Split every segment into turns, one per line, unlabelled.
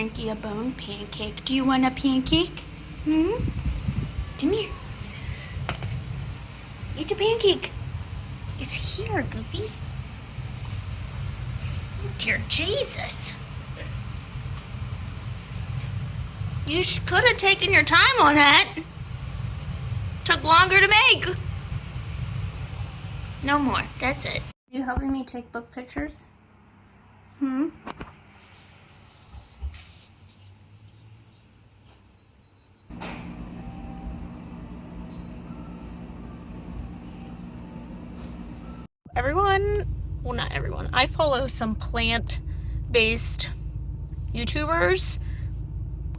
Frankie a bone pancake. Do you want a pancake? Hmm? Come here. Eat a pancake. It's here, Goofy. Dear Jesus. You could have taken your time on that. Took longer to make. No more. That's it. You helping me take book pictures? Hmm? Everyone, well, not everyone, I follow some plant-based YouTubers.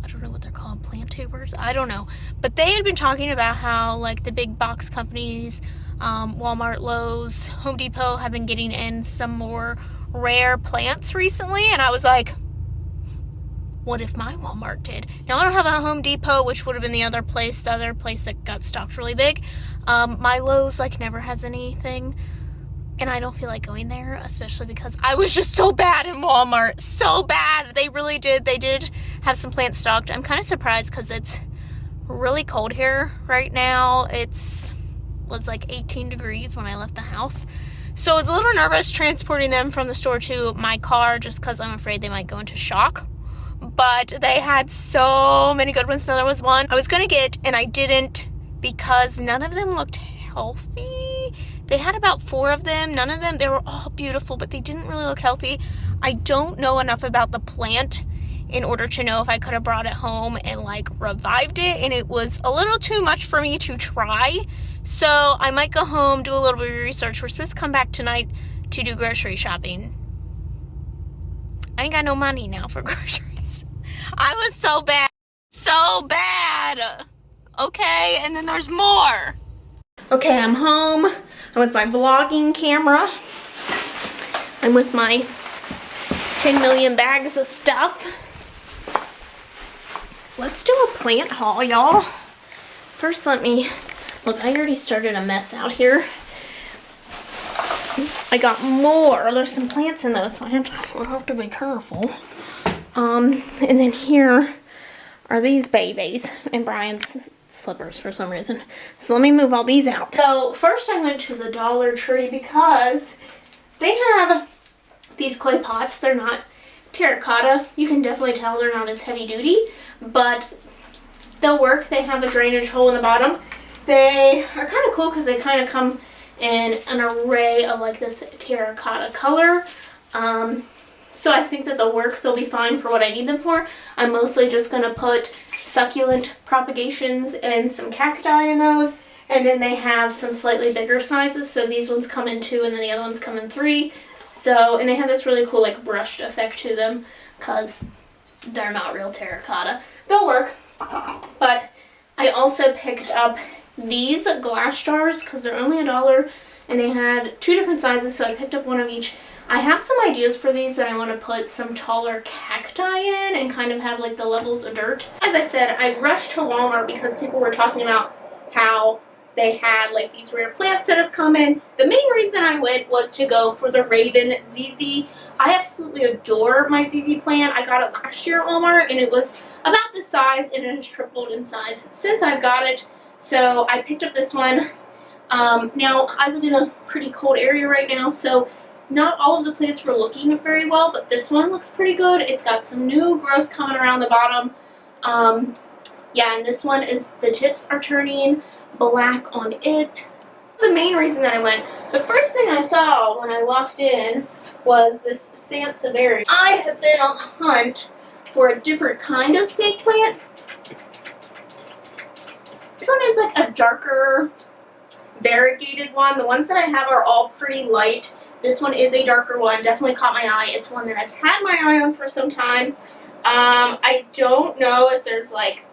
I don't know what they're called, plant tubers? I don't know. But they had been talking about how, like, the big box companies, Walmart, Lowe's, Home Depot, have been getting in some more rare plants recently. And I was like, what if my Walmart did? Now, I don't have a Home Depot, which would have been the other place that got stocked really big. My Lowe's, like, never has anything. And I don't feel like going there, especially because I was just so bad in Walmart. So bad. They really did. They did have some plants stocked. I'm kind of surprised because it's really cold here right now. Was like 18 degrees when I left the house. So I was a little nervous transporting them from the store to my car just because I'm afraid they might go into shock. But they had so many good ones. Now there was one I was going to get and I didn't because none of them looked healthy. They had about 4 of them. None of them, they were all beautiful, but they didn't really look healthy. I don't know enough about the plant in order to know if I could have brought it home and like revived it, and it was a little too much for me to try. So I might go home, do a little bit of research. We're supposed to come back tonight to do grocery shopping. I ain't got no money now for groceries. I was so bad. So bad. Okay, and then there's more. Okay, I'm home. I'm with my vlogging camera. I'm with my 10 million bags of stuff. Let's do a plant haul, y'all. First, look, I already started a mess out here. I got more. There's some plants in those, so I have to be careful. And then here are these babies and Brian's slippers for some reason. So let me move all these out. So first I went to the Dollar Tree because they have these clay pots. They're not terracotta. You can definitely tell they're not as heavy duty, but they'll work. They have a drainage hole in the bottom. They are kind of cool because they kind of come in an array of like this terracotta color. So I think that they'll work. They'll be fine for what I need them for. I'm mostly just going to put succulent propagations and some cacti in those. And then they have some slightly bigger sizes. So these ones come in 2 and then the other ones come in 3. So, and they have this really cool like brushed effect to them because they're not real terracotta. They'll work. But I also picked up these glass jars because they're only $1 and they had 2 different sizes. So I picked up one of each. I have some ideas for these that I want to put some taller cacti in and kind of have like the levels of dirt. As I said, I rushed to Walmart because people were talking about how they had like these rare plants that have come in. The main reason I went was to go for the Raven ZZ. I absolutely adore my ZZ plant. I got it last year at Walmart and it was about this size and it has tripled in size since I've got it. So I picked up this one. Now I live in a pretty cold area right now, so not all of the plants were looking very well, but this one looks pretty good. It's got some new growth coming around the bottom. Yeah, and this one is, the tips are turning black on it. That's the main reason that I went. The first thing I saw when I walked in was this Sansevieria. I have been on the hunt for a different kind of snake plant. This one is like a darker variegated one. The ones that I have are all pretty light. This one is a darker one, definitely caught my eye. It's one that I've had my eye on for some time. I don't know if there's like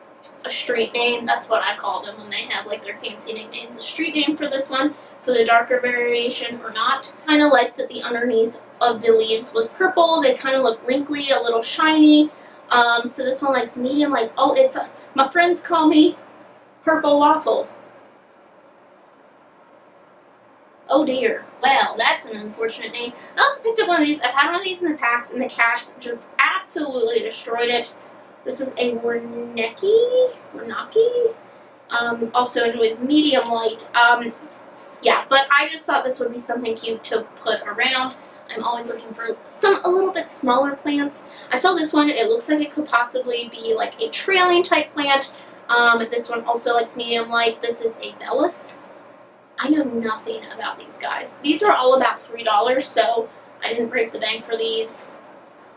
a street name. That's what I call them when they have like their fancy nicknames. A street name for this one, for the darker variation or not. Kind of like that the underneath of the leaves was purple. They kind of look wrinkly, a little shiny. So this one likes medium, like, oh, my friends call me Purple Waffle. Oh dear. Well, that's an unfortunate name. I also picked up one of these. I've had one of these in the past, and the cats just absolutely destroyed it. This is a Warneki. Also enjoys medium light. Yeah, but I just thought this would be something cute to put around. I'm always looking for a little bit smaller plants. I saw this one. It looks like it could possibly be like a trailing type plant. This one also likes medium light. This is a Bellis. I know nothing about these guys. These are all about $3, so I didn't break the bank for these.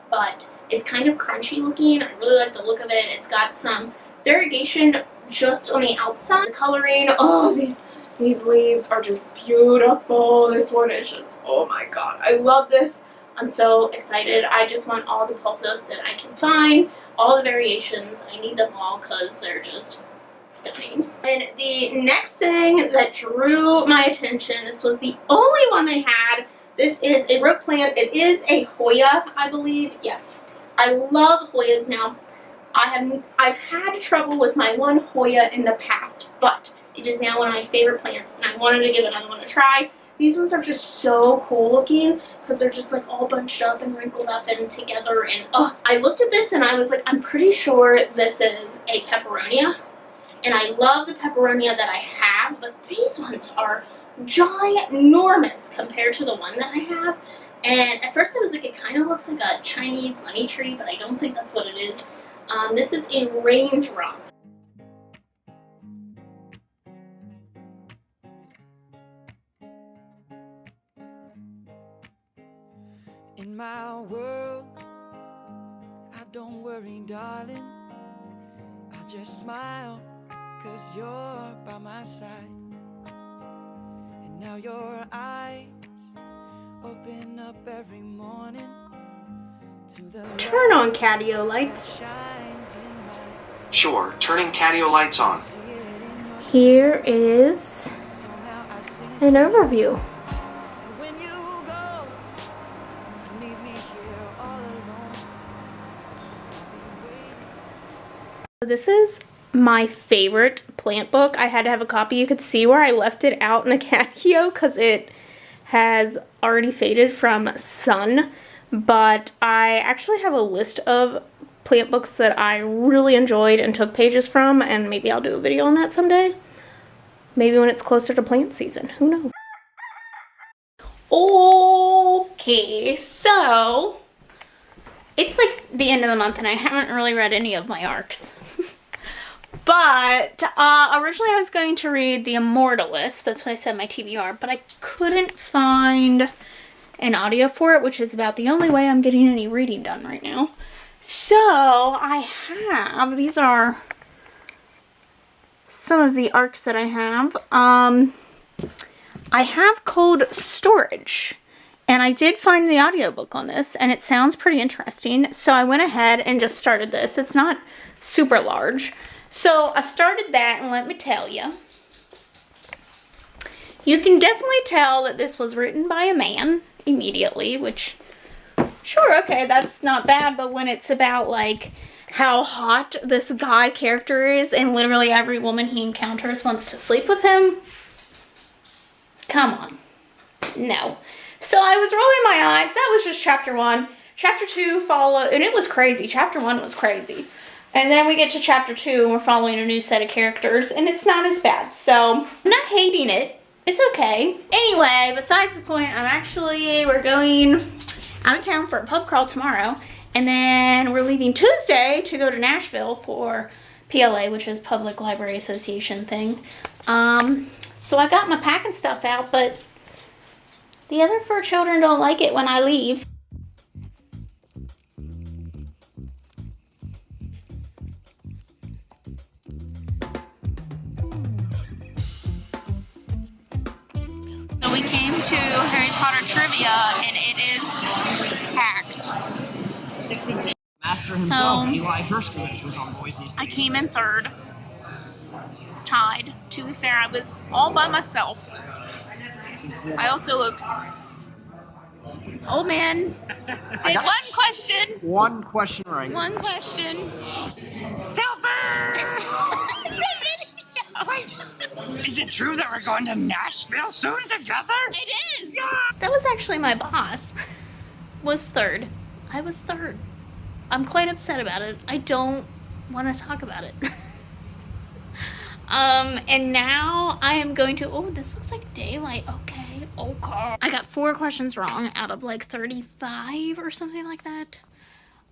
But it's kind of crunchy looking. I really like the look of it. It's got some variegation just on the outside. The coloring, oh, these leaves are just beautiful. This one is just, oh my god, I love this. I'm so excited. I just want all the pulsos that I can find, all the variations. I need them all because they're just stunning. And the next thing that drew my attention, this was the only one they had. This is a root plant. It is a Hoya, I believe. Yeah, I love Hoyas now. I've had trouble with my one Hoya in the past, but it is now one of my favorite plants, and I wanted to give another one a try. These ones are just so cool looking because they're just like all bunched up and wrinkled up and together. And oh, I looked at this and I was like, I'm pretty sure this is a peperonia. And I love the peperonia that I have, but these ones are ginormous compared to the one that I have. And at first I was like, it kind of looks like a Chinese money tree, but I don't think that's what it is. This is a raindrop.
In my world, I don't worry, darling. I just smile, 'cause you're by my side. And now your eyes open up every morning to the
turn on catio lights.
Sure, turning catio lights on.
Here is an overview. This is my favorite plant book. I had to have a copy. You could see where I left it out in the catio because it has already faded from sun. But I actually have a list of plant books that I really enjoyed and took pages from, and maybe I'll do a video on that someday. Maybe when it's closer to plant season. Who knows? Okay, so it's like the end of the month and I haven't really read any of my arcs. But originally I was going to read The Immortalist. That's what I said in my TBR, but I couldn't find an audio for it, which is about the only way I'm getting any reading done right now. So I have, these are some of the arcs that I have. I have Cold Storage, and I did find the audiobook on this, and it sounds pretty interesting. So I went ahead and just started this. It's not super large. So I started that, and let me tell you, you can definitely tell that this was written by a man immediately, which, sure, okay, that's not bad, but when it's about, like, how hot this guy character is, and literally every woman he encounters wants to sleep with him, come on. No. So I was rolling my eyes. That was just chapter 1. Chapter 2 followed, and it was crazy. Chapter 1 was crazy. And then we get to chapter 2, and we're following a new set of characters, and it's not as bad. So, I'm not hating it. It's okay. Anyway, besides the point, we're going out of town for a pub crawl tomorrow, and then we're leaving Tuesday to go to Nashville for PLA, which is Public Library Association thing. So I got my packing stuff out, but the other 4 children don't like it when I leave. So we came to Harry Potter trivia, and it is packed.
Master himself, Eli Hershkovich, was on Boise's.
I came in 3rd. Tied. To be fair, I was all by myself. I also look... Oh man. Did one question.
One question right.
One question.
Silver!
It's a video.
Wait, is it true that we're going to Nashville soon together?
It is!
Yeah.
That was actually my boss. Was third. I was third. I'm quite upset about it. I don't want to talk about it. And now I am going to, oh, this looks like daylight. Okay. I got 4 questions wrong out of like 35 or something like that.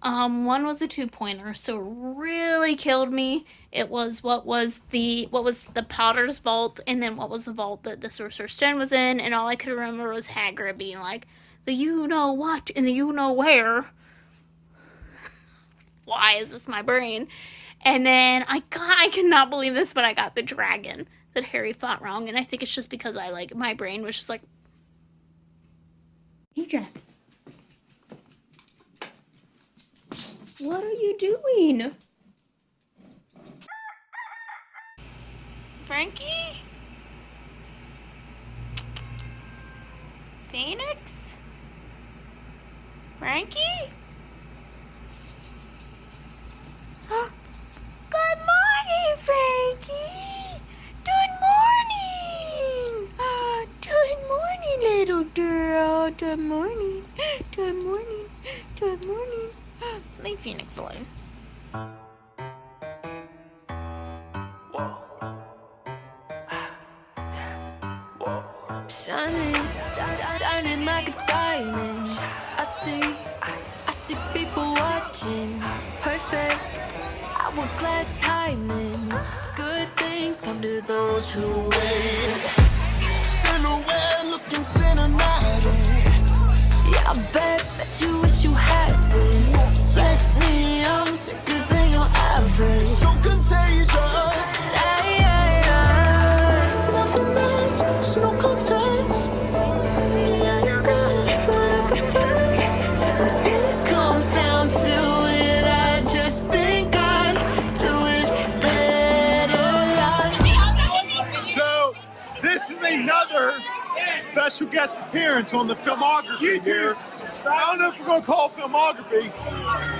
One was a 2-pointer, so it really killed me. It was what was the Potter's vault, and then what was the vault that the Sorcerer's Stone was in, and all I could remember was Hagrid being like, the you know what and the you know where. Why is this my brain? And then I cannot believe this, but I got the dragon that Harry fought wrong, and I think it's just because my brain was just like, Ajax. What are you doing? Frankie? Phoenix? Frankie? Good morning, Frankie! Good morning! Good morning, little girl. Good morning. Good morning. Good morning. Leave Phoenix alone.
Shining like a diamond. I see people watching. Perfect, hourglass timing. Good things come to those who wait. Silhouette looking cinematic. Yeah, I bet you wish you had this. Bless me, I'm sicker than your average. So contagious. Nothing else, no contest. Yeah, you're good, but I confess. When it comes down to it, I just think I'd do it better.
So, this is another special guest appearance on the filmography here. I don't know if we're going to call it filmography,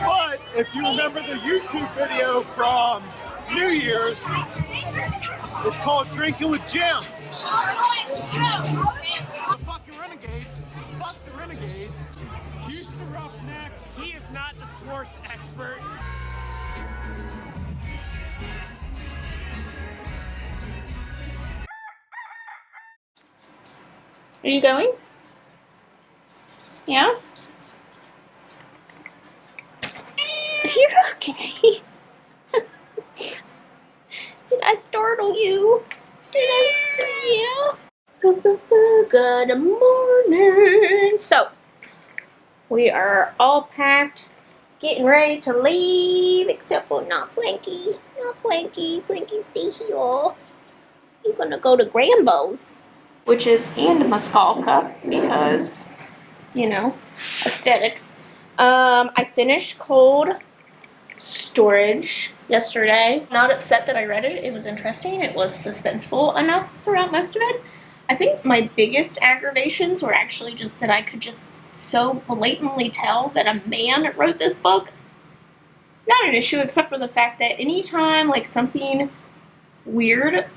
but if you remember the YouTube video from New Year's, it's called Drinking with Jim. The fucking Renegades. Fuck the Renegades. Houston Roughnecks.
He is not the sports expert.
Are you going? Yeah? You're okay. Did I startle you? Good morning. So, we are all packed, getting ready to leave, except for not Flanky. Not Flanky. Flanky, stay here. We're gonna go to Grambo's, which is and my skull cup because, you know, aesthetics. I finished Cold Storage yesterday. Not upset that I read it. It was interesting. It was suspenseful enough throughout most of it. I think my biggest aggravations were actually just that I could just so blatantly tell that a man wrote this book. Not an issue, except for the fact that anytime like something weird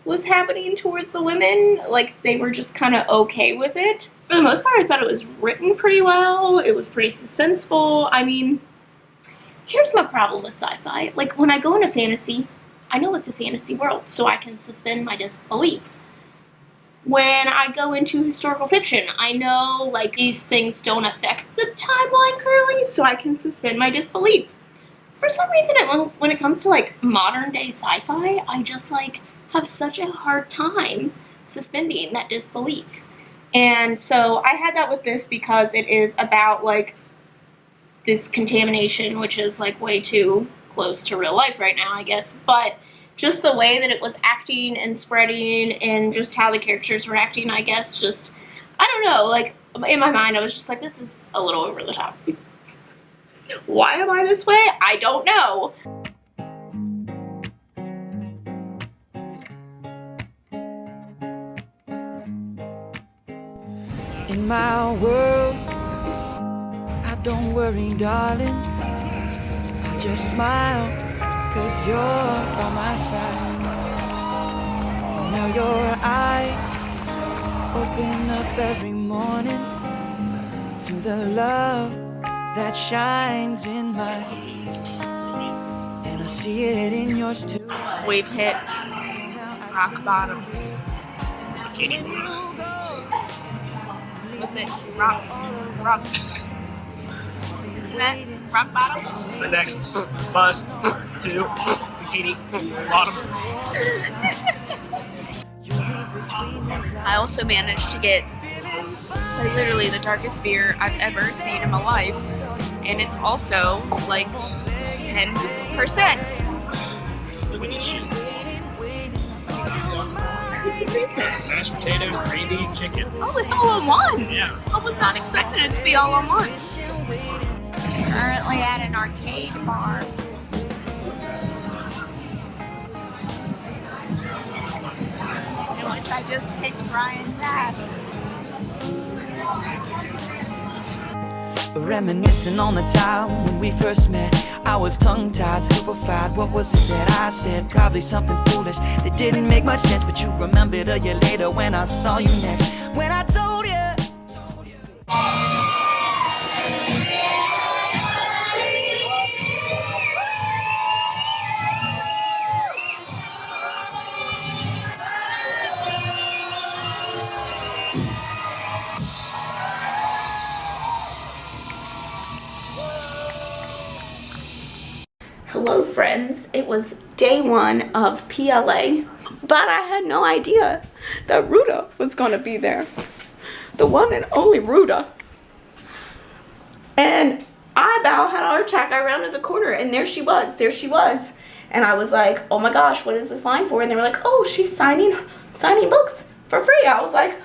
was happening towards the women, like they were just kind of okay with it. For the most part, I thought it was written pretty well. It was pretty suspenseful. I mean, here's my problem with sci-fi. Like, when I go into fantasy, I know it's a fantasy world, so I can suspend my disbelief. When I go into historical fiction, I know, like, these things don't affect the timeline currently, so I can suspend my disbelief. For some reason, when it comes to, like, modern-day sci-fi, I just, like, have such a hard time suspending that disbelief. And so I had that with this because it is about, like, this contamination, which is, like, way too close to real life right now, I guess. But just the way that it was acting and spreading and just how the characters were acting, I guess, just, I don't know, like, in my mind, I was just like, this is a little over the top. Why am I this way? I don't know.
In my world, I don't worry, darling. I just smile, 'cause you're by my side. Now your eyes open up every morning to the love that shines in mine, and I see it in yours too.
We've hit rock bottom. What's it? Rock. Isn't that rock bottom?
The next bus to bikini bottom.
I also managed to get literally the darkest beer I've ever seen in my life, and it's also like 10%.
When you shoot. Mashed potatoes, gravy, chicken.
Oh, it's all in one.
Yeah.
I was not expecting it to be all in one. Currently at an arcade bar. In which I just kicked Brian's ass.
Reminiscing on the time when we first met, I was tongue-tied, stupefied. What was it that I said? Probably something foolish that didn't make much sense, but you remembered a year later when I saw you next. When I told you.
Hello friends, it was day 1 of PLA, but I had no idea that Ruta was going to be there. The one and only Ruta. And I about had a heart attack. I rounded the corner and there she was. And I was like, oh my gosh, what is this line for? And they were like, oh, she's signing books for free. I was like,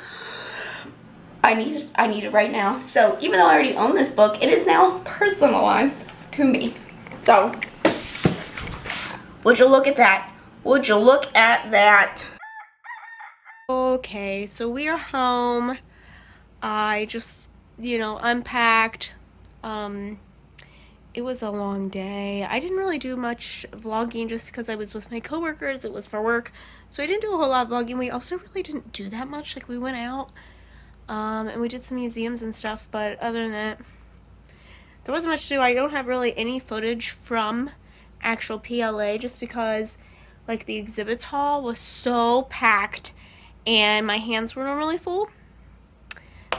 I need it right now. So even though I already own this book, it is now personalized to me. So would you look at that? Would you look at that? Okay, so we are home. I just, unpacked. It was a long day. I didn't really do much vlogging just because I was with my coworkers. It was for work. So I didn't do a whole lot of vlogging. We also really didn't do that much. Like, we went out, and we did some museums and stuff. But other than that, there wasn't much to do. I don't have really any footage from actual PLA just because like the exhibits hall was so packed and my hands were normally full.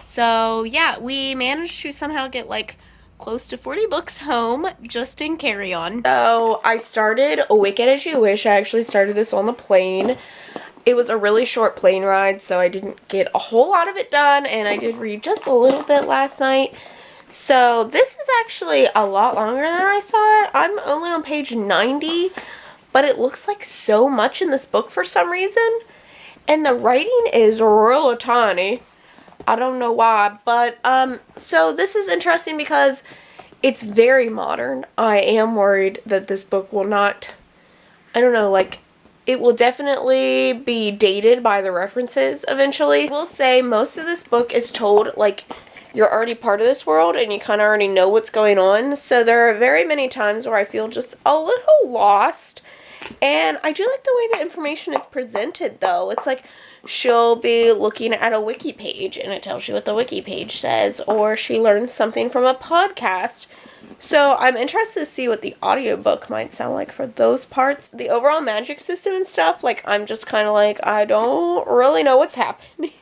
So yeah, we managed to somehow get like close to 40 books home just in carry-on. So I started A Wicked As You Wish. I actually started this on the plane. It was a really short plane ride, so I didn't get a whole lot of it done, and I did read just a little bit last night. So this is actually a lot longer than I thought. I'm only on page 90, but it looks like so much in this book for some reason. And the writing is real tiny. I don't know why, but so this is interesting because it's very modern. I am worried that this book will not, I don't know, like, it will definitely be dated by the references eventually. I will say most of this book is told, like, you're already part of this world and you kind of already know what's going on. So there are very many times where I feel just a little lost. And I do like the way the information is presented, though. It's like she'll be looking at a wiki page and it tells you what the wiki page says, or she learns something from a podcast. So I'm interested to see what the audiobook might sound like for those parts. The overall magic system and stuff, like, I'm just kind of like, I don't really know what's happening.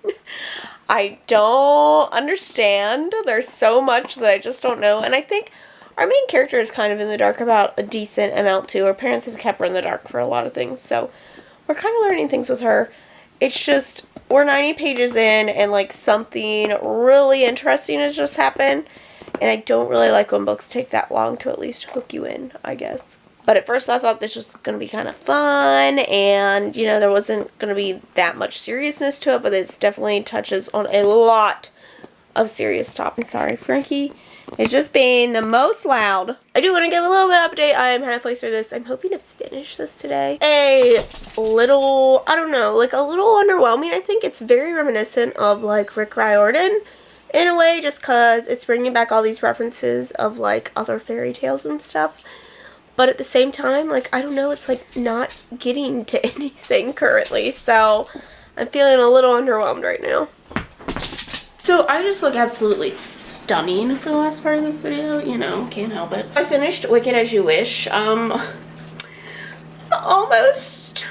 I don't understand. There's so much that I just don't know. And I think our main character is kind of in the dark about a decent amount too. Her parents have kept her in the dark for a lot of things. So we're kind of learning things with her. It's just, we're 90 pages in and like something really interesting has just happened. And I don't really like when books take that long to at least hook you in, I guess. But at first I thought this was going to be kind of fun and, there wasn't going to be that much seriousness to it, but it definitely touches on a lot of serious topics. Sorry, Frankie. It's just being the most loud. I do want to give a little bit of update. I am halfway through this. I'm hoping to finish this today. A little, I don't know, like a little underwhelming. I think it's very reminiscent of like Rick Riordan in a way, just because it's bringing back all these references of like other fairy tales and stuff. but at the same time, like, I don't know, it's like not getting to anything currently, so I'm feeling a little underwhelmed right now. So I just look absolutely stunning for the last part of this video, you know, can't help it. I finished Wicked As You Wish, almost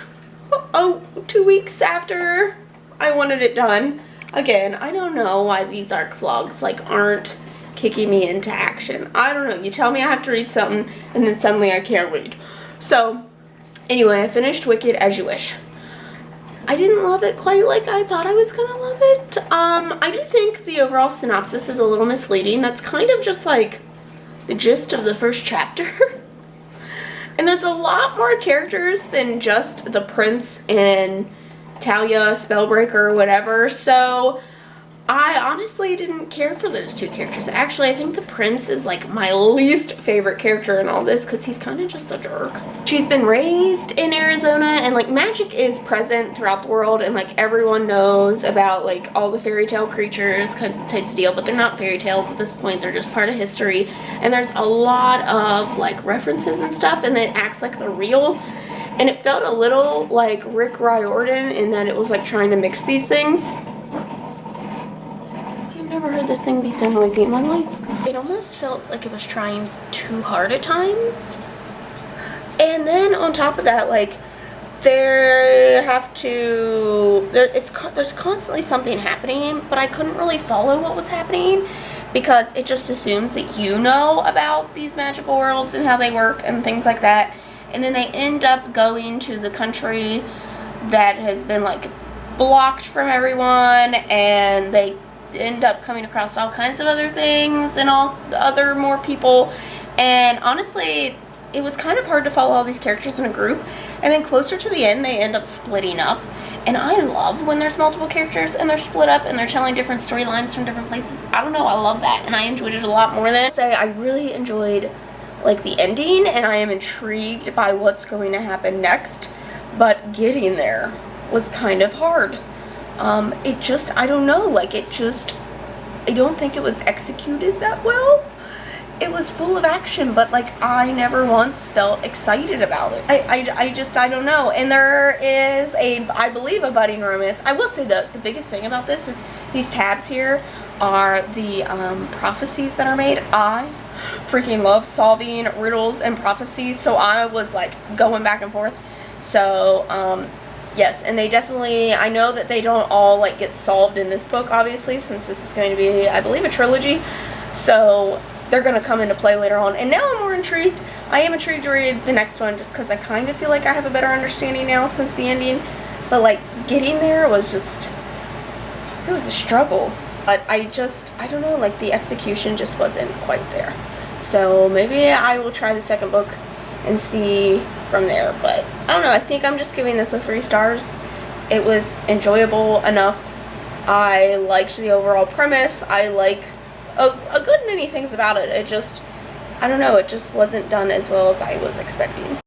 2 weeks after I wanted it done. Again, I don't know why these ARC vlogs, like, aren't kicking me into action. I don't know, you tell me I have to read something, and then suddenly I can't read. So, anyway, I finished Wicked As You Wish. I didn't love it quite like I thought I was gonna love it. I do think the overall synopsis is a little misleading. That's kind of just like the gist of the first chapter. And there's a lot more characters than just the prince and Talia, Spellbreaker, or whatever. So I honestly didn't care for those two characters. Actually, I think the prince is like my least favorite character in all this because he's kind of just a jerk. She's been raised in Arizona, and like magic is present throughout the world, and like everyone knows about like all the fairy tale creatures types of deal, but they're not fairy tales at this point. They're just part of history, and there's a lot of like references and stuff, and it acts like they're real. And it felt a little like Rick Riordan in that it was like trying to mix these things. I've never heard this thing be so noisy in my life. It almost felt like it was trying too hard at times. And then on top of that, like, there's constantly something happening, but I couldn't really follow what was happening because it just assumes that you know about these magical worlds and how they work and things like that. And then they end up going to the country that has been like blocked from everyone, and they end up coming across all kinds of other things and all other more people. And honestly, it was kind of hard to follow all these characters in a group. And then closer to the end, they end up splitting up. And I love when there's multiple characters and they're split up and they're telling different storylines from different places. I don't know, I love that, and I enjoyed it a lot more than I really enjoyed like the ending, and I am intrigued by what's going to happen next, but getting there was kind of hard. It just, I don't know, like it just, I don't think it was executed that well. It was full of action, but like I never once felt excited about it. I don't know. And there is I believe a budding romance. I will say the biggest thing about this is these tabs here are the prophecies that are made. I freaking love solving riddles and prophecies, so I was like going back and forth. So yes, and they definitely, I know that they don't all like get solved in this book, obviously, since this is going to be, I believe, a trilogy. So they're going to come into play later on, and now I'm more intrigued. I am intrigued to read the next one just because I kind of feel like I have a better understanding now since the ending, but like getting there was just, it was a struggle. But I don't know, like the execution just wasn't quite there. So maybe I will try the second book and see from there, but I don't know, I think I'm just giving this a 3 stars. It was enjoyable enough. I liked the overall premise. I like a good many things about it. It just, I don't know, it just wasn't done as well as I was expecting.